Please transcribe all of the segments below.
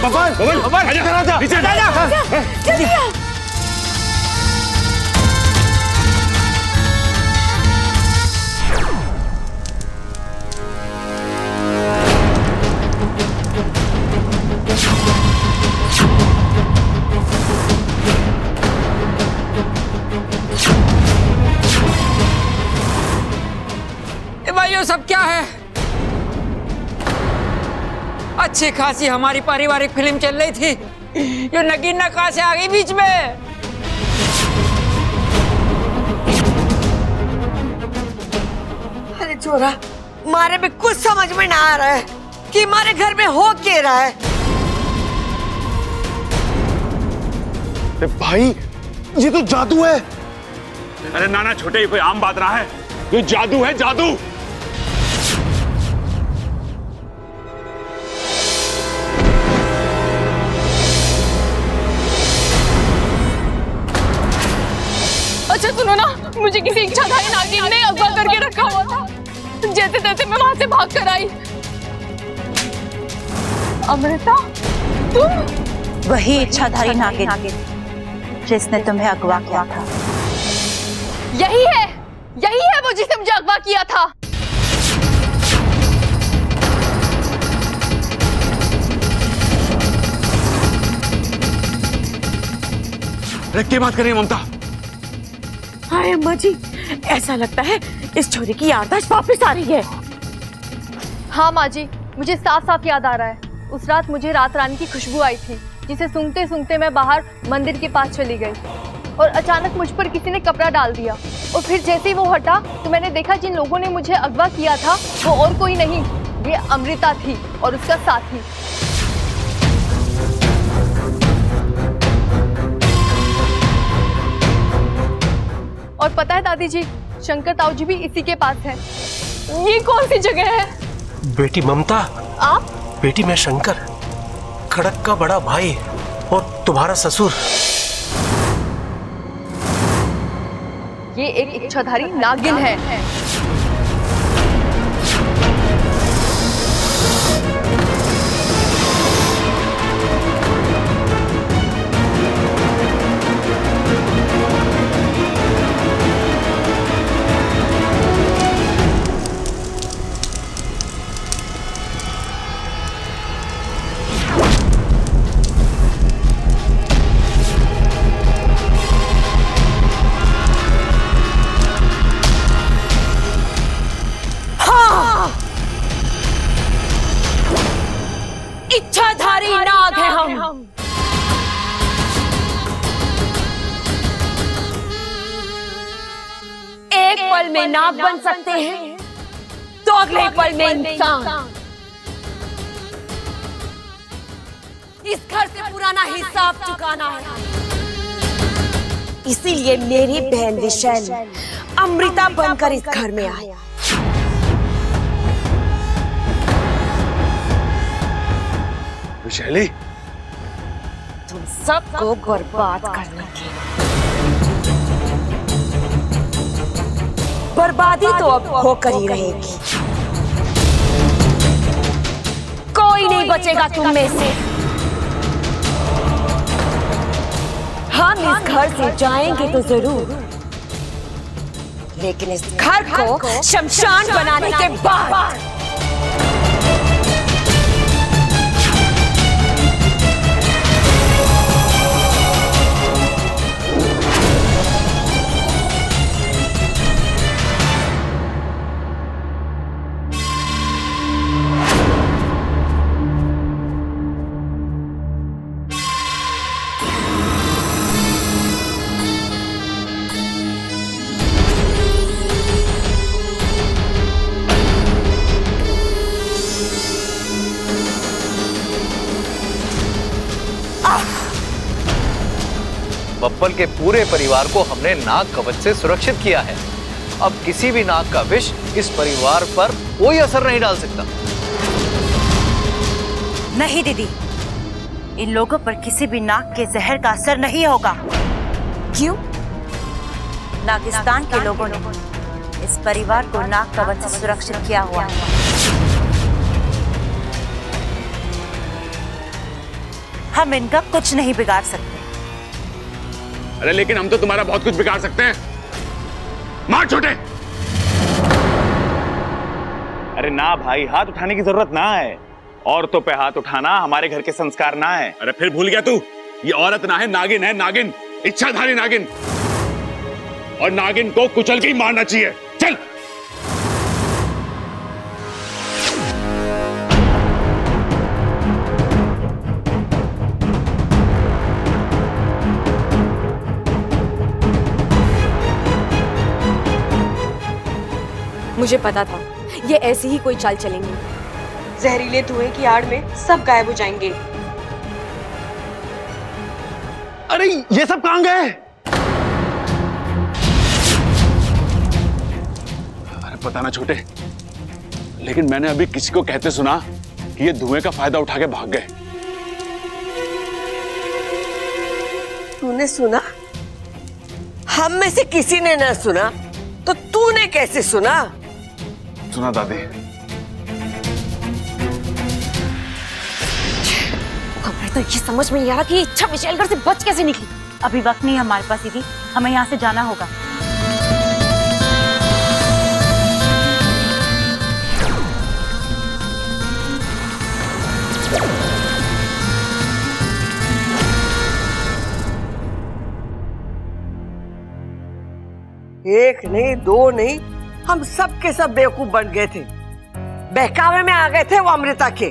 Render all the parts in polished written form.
बबन आजा नीचे जल्दी आ। भाइयों सब क्या है? अच्छी खासी हमारी पारिवारिक फिल्म चल रही थी, ये नगीना कहां से आ गई बीच में? अरे छोरा, मारे में कुछ समझ में ना आ रहा है कि हमारे घर में हो क्या रहा है। अरे भाई ये तो जादू है। अरे नाना छोटे, ये कोई आम बात रहा है, ये जादू है, जादू। अच्छा सुनो ना, मुझे किसी इच्छाधारी नागिन ने अगवा करके रखा हुआ था। जैसे तैसे मैं वहां से भाग कर आई। अमृता, तुम? वही इच्छाधारी नागिन जिसने तुम्हें अगवा किया था। यही है वो जिसने मुझे अगवा किया था। अरे क्या बात कर रही है ममता? हाय अम्मा जी, ऐसा लगता है इस छोरी की याददाश्त वापस आ रही है। हाँ माँ जी, मुझे साफ साफ याद आ रहा है। उस रात मुझे रात रानी की खुशबू आई थी, जिसे सूंघते सूंघते मैं बाहर मंदिर के पास चली गई और अचानक मुझ पर किसी ने कपड़ा डाल दिया। और फिर जैसे ही वो हटा तो मैंने देखा जिन लोगों ने मुझे अगवा किया था वो और कोई नहीं, ये अमृता थी और उसका साथी। और पता है दादी जी, शंकर ताऊ जी भी इसी के पास है। ये कौन सी जगह है? बेटी ममता, आप? बेटी मैं शंकर, खड़क का बड़ा भाई और तुम्हारा ससुर। ये एक इच्छाधारी नागिन है। इच्छाधारी नाग है हम। एक पल में नाग बन सकते हैं तो अगले पल में इंसान। इस घर से पुराना हिसाब चुकाना है, इसीलिए मेरी बहन विशैल अमृता बनकर इस घर में आई। विशैली, तुम सबको बर्बाद करने की बर्बादी तो अब होकर ही रहेगी। कोई नहीं बचेगा तुम में से। हम इस घर से जाएंगे तो जरूर, लेकिन इस घर को शमशान बनाने के बाद। बब्बल के पूरे परिवार को हमने नाग कवच से सुरक्षित किया है। अब किसी भी नाग का विष इस परिवार पर कोई असर नहीं डाल सकता। नहीं दीदी, इन लोगों पर किसी भी नाग के जहर का असर नहीं होगा। क्यों? नागिस्तान के लोगों ने इस परिवार को नाग कवच से सुरक्षित किया हुआ है। हम इनका कुछ नहीं बिगाड़ सकते। अरे लेकिन हम तो तुम्हारा बहुत कुछ बिगाड़ सकते हैं। मार छोटे। अरे ना भाई, हाथ उठाने की जरूरत ना है। औरतों पे हाथ उठाना हमारे घर के संस्कार ना है। अरे फिर भूल गया तू? ये औरत ना है, नागिन है, नागिन, इच्छाधारी नागिन। और नागिन को कुचल के ही मारना चाहिए। चल। मुझे पता था ये ऐसी ही कोई चाल चलेंगी। जहरीले धुएं की आड़ में सब गायब हो जाएंगे। अरे ये सब कहां गए? अरे पता ना छोटे, लेकिन मैंने अभी किसी को कहते सुना कि ये धुएं का फायदा उठा के भाग गए। तूने सुना? हम में से किसी ने ना सुना तो तूने कैसे सुना? सुना दादी। हमें तो ये समझ में नहीं आ रहा कि इच्छा विशालगढ़ से बच कैसे निकली। अभी वक्त नहीं है हमारे पास दीदी, हमें यहाँ से जाना होगा। एक नहीं, दो नहीं, हम सब के सब बेवकूफ बन गए थे। बहकावे में आ गए थे वो अमृता के।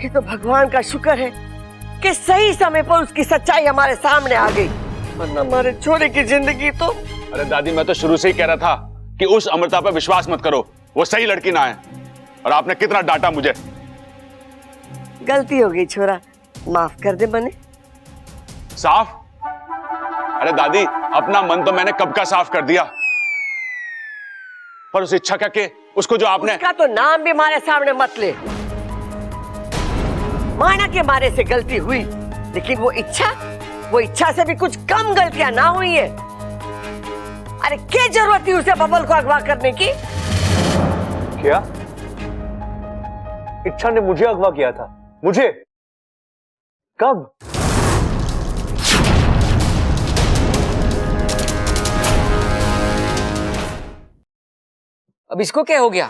ये तो भगवान का शुक्र है कि सही समय पर उसकी सच्चाई हमारे सामने आ गई, वरना हमारे छोरे की जिंदगी तो। अरे दादी, मैं तो शुरू से ही कह रहा था कि उस अमृता पर विश्वास मत करो, वो सही लड़की ना है। और आपने कितना डांटा मुझे। गलती हो गई छोरा, माफ कर दे मने। साफ? अरे दादी, अपना मन तो मैंने कब का साफ कर दिया, पर उस इच्छा का के उसको जो आपने। उसका तो नाम भी हमारे सामने मत ले। माना के मारे से गलती हुई, लेकिन वो इच्छा से भी कुछ कम गलतियां ना हुई है। अरे क्या जरूरत थी उसे बबल को अगवा करने की? क्या इच्छा ने मुझे अगवा किया था? मुझे? कब? अब इसको क्या हो गया?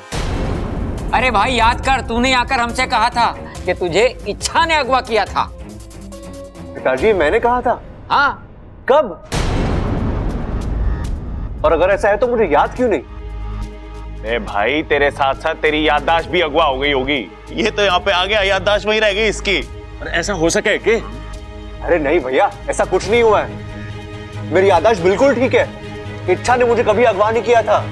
अरे भाई याद कर, तूने आकर हमसे कहा था कि तुझे इच्छा ने अगवा किया था। पिताजी, मैंने कहा था? हाँ। कब? और अगर ऐसा है तो मुझे याद क्यों नहीं? ए भाई, तेरे साथ साथ तेरी याददाश्त भी अगवा हो गई होगी। ये तो यहाँ पे आ गया, याददाश्त वहीं रह गई इसकी। अरे ऐसा हो सके कि? अरे नहीं भैया, ऐसा कुछ नहीं हुआ है। मेरी याददाश्त बिल्कुल ठीक है। इच्छा ने मुझे कभी अगवा नहीं किया था।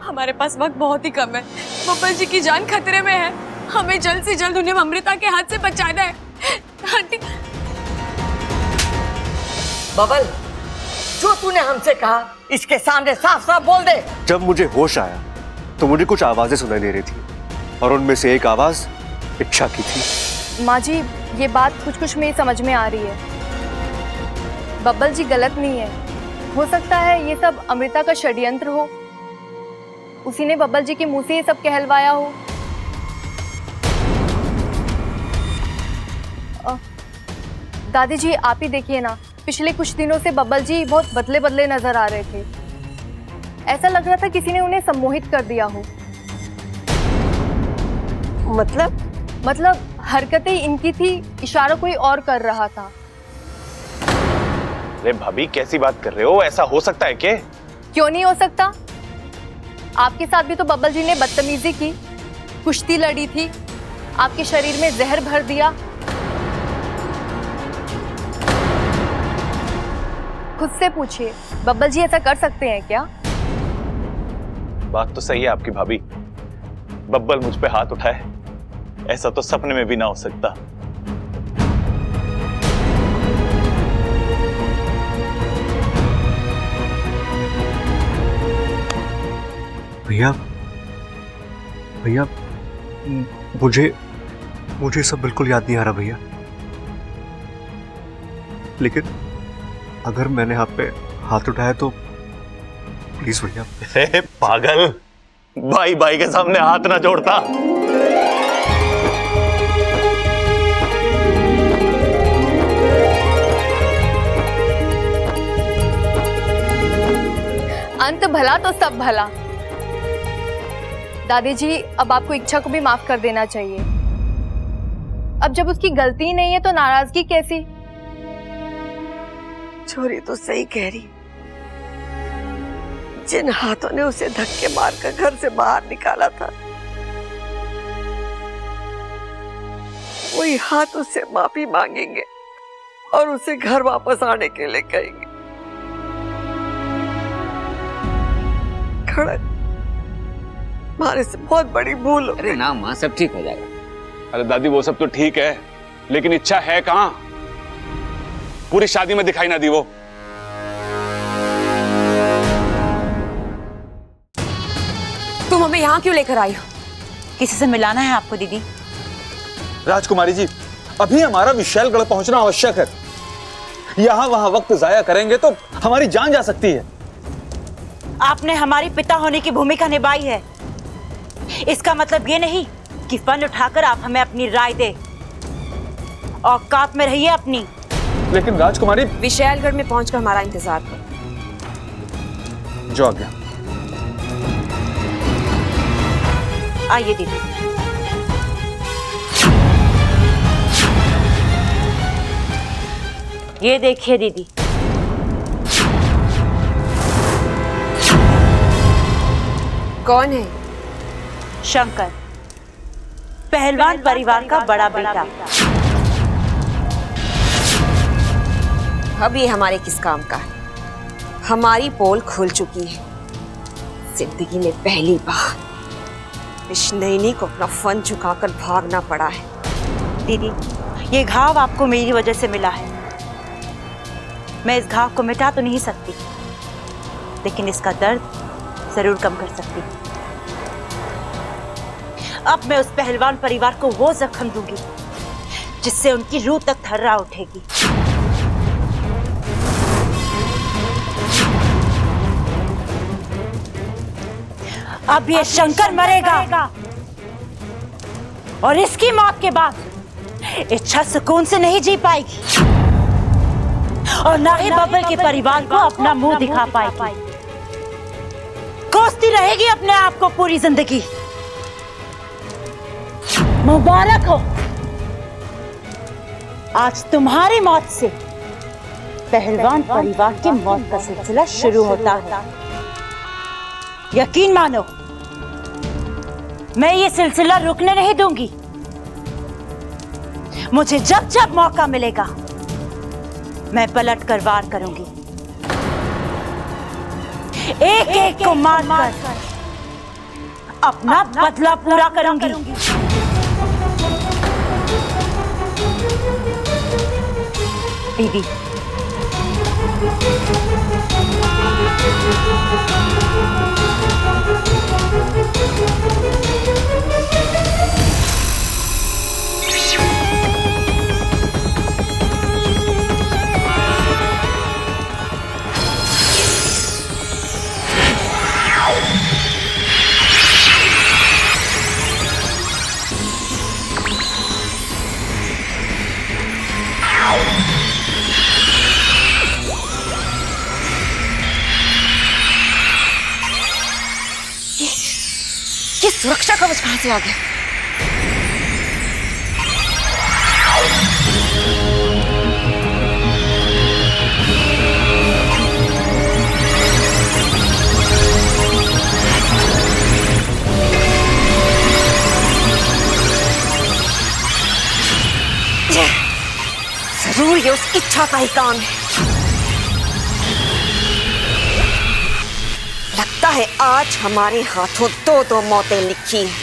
हमारे पास वक्त बहुत ही कम है। बब्बल जी की जान खतरे में है। हमें जल्द से जल्द उन्हें अमृता के हाथ से बचाना है। आंटी। बबल, जो तूने हमसे कहा इसके सामने साफ साफ बोल दे। जब मुझे होश आया तो मुझे कुछ आवाजें सुनाई दे रही थी, और उनमें से एक आवाज इच्छा की थी। माँ जी, ये बात कुछ कुछ मेरी समझ में आ रही है। बब्बल जी गलत नहीं है। हो सकता है ये सब अमृता का षड्यंत्र हो। उसी ने बब्बल जी के मुंह से ये सब कहलवाया हो। दादी जी, आप ही देखिए ना, पिछले कुछ दिनों से बब्बल जी बहुत बदले बदले नजर आ रहे थे। ऐसा लग रहा था किसी ने उन्हें सम्मोहित कर दिया हो। मतलब हरकतें इनकी थी, इशारा कोई और कर रहा था। अरे भाभी, कैसी बात कर रहे हो? ऐसा हो सकता है क्या? क्यों नहीं हो सकता? आपके साथ भी तो बब्बल जी ने बदतमीजी की, कुश्ती लड़ी थी, आपके शरीर में जहर भर दिया। खुद से पूछिए, बब्बल जी ऐसा कर सकते हैं क्या? बात तो सही है आपकी भाभी। बब्बल मुझ पे हाथ उठाए, ऐसा तो सपने में भी ना हो सकता। भैया भैया, मुझे सब बिल्कुल याद नहीं आ रहा भैया। लेकिन अगर मैंने आप पे हाथ उठाया तो प्लीज भैया। पागल, भाई भाई के सामने हाथ ना जोड़ता। अंत भला तो सब भला। दादी जी, अब आपको इच्छा को भी माफ कर देना चाहिए। अब जब उसकी गलती नहीं है तो नाराजगी कैसी? छोरी तो सही कह रही। जिन हाथों ने उसे धक्के मारकर घर से बाहर निकाला था, वही हाथ उससे माफी मांगेंगे और उसे घर वापस आने के लिए कहेंगे। खड़क, हमारे से बहुत बड़ी भूल हो गई। अरे ना माँ, सब ठीक हो जाएगा। अरे दादी वो सब तो ठीक है, लेकिन इच्छा है कहाँ? पूरी शादी में दिखाई ना दी वो। तुम हमें यहाँ क्यों लेकर आई हो? किसी से मिलाना है आपको दीदी। राजकुमारी जी, अभी हमारा विशालगढ़ पहुंचना आवश्यक है। यहां वहां वक्त जाया करेंगे तो हमारी जान जा सकती है। आपने हमारी पिता होने की भूमिका निभाई है। इसका मतलब ये नहीं कि फन उठाकर आप हमें अपनी राय दे। औकात में रहिए अपनी। लेकिन राजकुमारी, विशालगढ़ में पहुंचकर हमारा इंतजार करो। जो आ गया। आइए दीदी। ये देखिए दीदी, कौन है? शंकर, पहलवान परिवार का बड़ा बेटा। अब ये हमारे किस काम का है? हमारी पोल खुल चुकी है। जिंदगी में पहली बार इस नैनी को अपना फन झुकाकर भागना पड़ा है। दीदी, ये घाव आपको मेरी वजह से मिला है। मैं इस घाव को मिटा तो नहीं सकती, लेकिन इसका दर्द जरूर कम कर सकती हूँ। अब मैं उस पहलवान परिवार को वो जख्म दूंगी जिससे उनकी रूह तक थर्रा उठेगी। अब ये शंकर मरेगा और इसकी मौत के बाद इच्छा सुकून से नहीं जी पाएगी और ना ही बबल के परिवार को अपना मुंह दिखा पाएगी। कोसती रहेगी अपने आप को पूरी जिंदगी। मुबारक हो, आज तुम्हारी मौत से पहलवान परिवार की मौत का सिलसिला शुरू होता है। यकीन मानो, मैं ये सिलसिला रुकने नहीं दूंगी। मुझे जब जब मौका मिलेगा मैं पलट कर वार करूंगी। एक एक को मारकर अपना बदला पूरा करूंगी। दीदी, ये सुरक्षा कवच कहां से आ गया? जरूर ये उस इच्छा का ही काम है। लगता है आज हमारे हाथों दो दो मौतें लिखी हैं।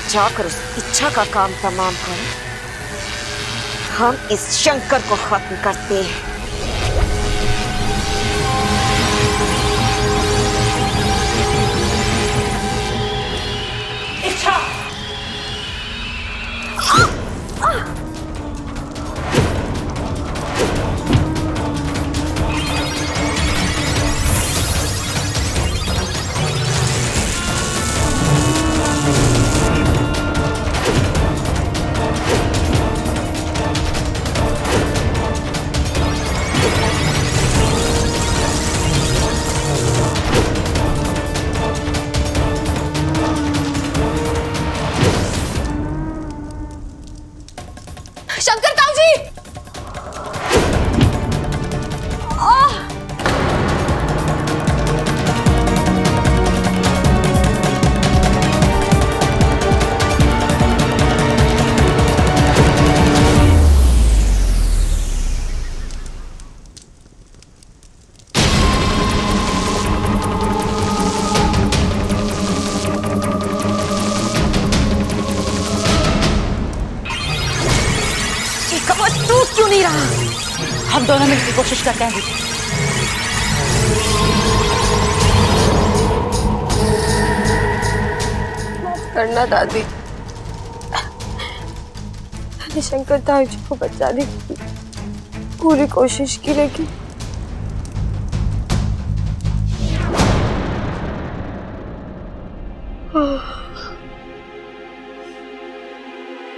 जाकर उस इच्छा का काम तमाम करें, हम इस शंकर को खत्म करते हैं। इच्छा, हम दोनों मिलकर कोशिश करते हैं दीदी। करना दादी, मैंने शंकर ताऊ जी को बचाने की पूरी कोशिश की, लेकिन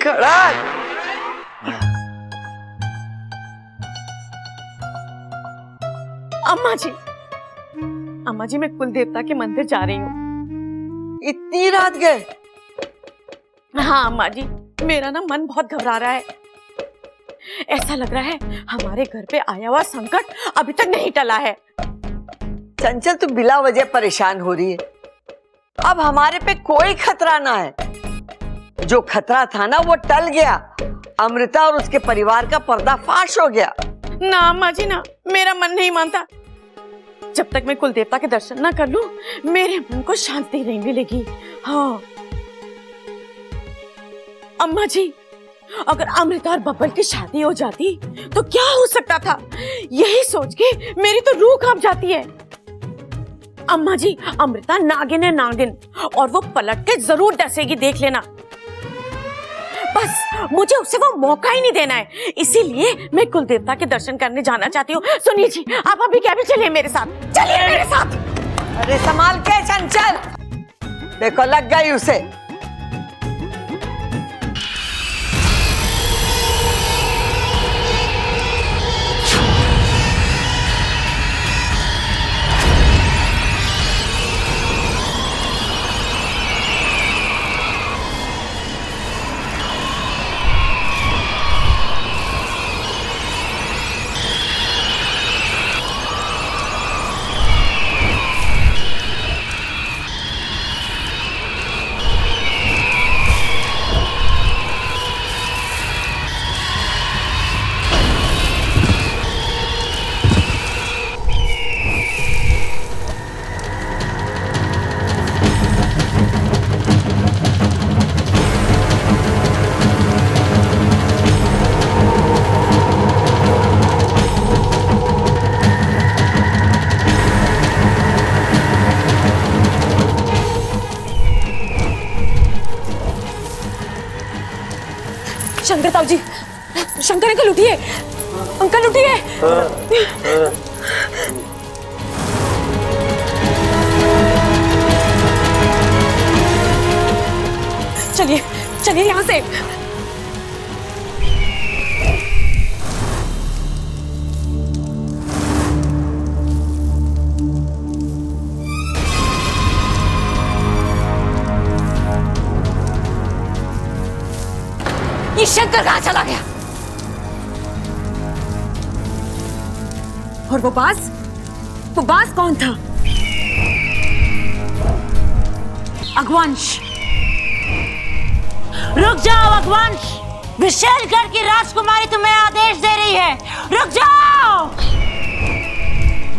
खड़क। अम्मा जी मैं कुल देवता के मंदिर जा रही हूँ। इतनी रात गए? हाँ अम्मा जी, मेरा ना मन बहुत घबरा रहा है। ऐसा लग रहा है हमारे घर पे आया हुआ संकट अभी तक नहीं टला है। चंचल तू बिला वजह परेशान हो रही है। अब हमारे पे कोई खतरा ना है। जो खतरा था ना वो टल गया। अमृता और उसके परिवार का पर्दाफाश हो गया। ना अम्मा जी ना, मेरा मन नहीं मानता। जब तक मैं कुल देवता के दर्शन ना कर लूं, मेरे मन को शांति नहीं मिलेगी। हाँ अम्मा जी, अगर अमृता और बब्बल की शादी हो जाती तो क्या हो सकता था, यही सोच के मेरी तो रूह कांप जाती है। अम्मा जी, अमृता नागिन है नागिन, और वो पलट के जरूर डसेगी, देख लेना। बस मुझे उसे वो मौका ही नहीं देना है, इसीलिए मैं कुल देवता के दर्शन करने जाना चाहती हूँ। सुनिए जी, आप अभी क्या भी चलिए मेरे साथ, चलिए मेरे साथ। अरे संभाल के चंचल, देखो लग गई उसे। शंकर ताऊ जी, शंकर अंकल उठिए, अंकल उठिए। चलिए चलिए यहाँ से। ये शंकर कहाँ चला गया? और वो बास कौन था? अगवंश, रुक जाओ अगवंश, विशेलगढ़ की राजकुमारी तुम्हें आदेश दे रही है, रुक जाओ।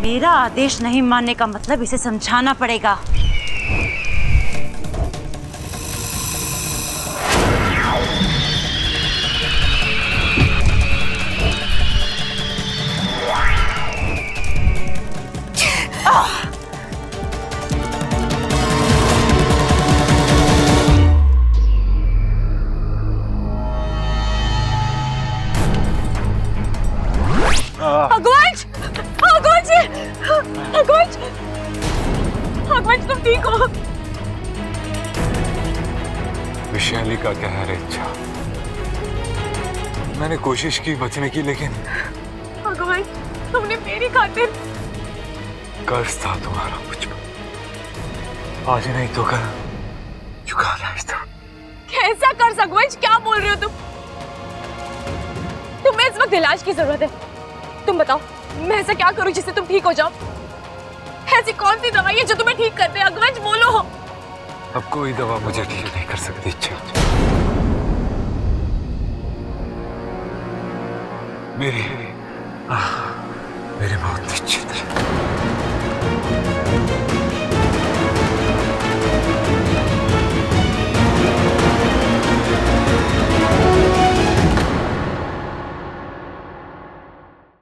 मेरा आदेश नहीं मानने का मतलब इसे समझाना पड़ेगा। अगवंश तुम ठीक हो? विशाली का कहर है, इच्छा। मैंने कोशिश की बचने की, लेकिन अगवंश तुमने मेरी खातिर। कर्ज था तुम्हारा मुझ पर, आज नहीं तो कल चुकाना ही था। कैसा कर्ज अगवंश, क्या बोल रहे हो तुम? तुम्हें इस वक्त इलाज की जरूरत है। तुम बताओ मैं ऐसा क्या करूं जिससे तुम ठीक हो जाओ? ऐसी कौन सी दवाई है जो तुम्हें ठीक कर दे? अगवंश बोलो। अब कोई दवा मुझे ठीक नहीं कर सकती, इच्छा। मेरी मौत निश्चित है।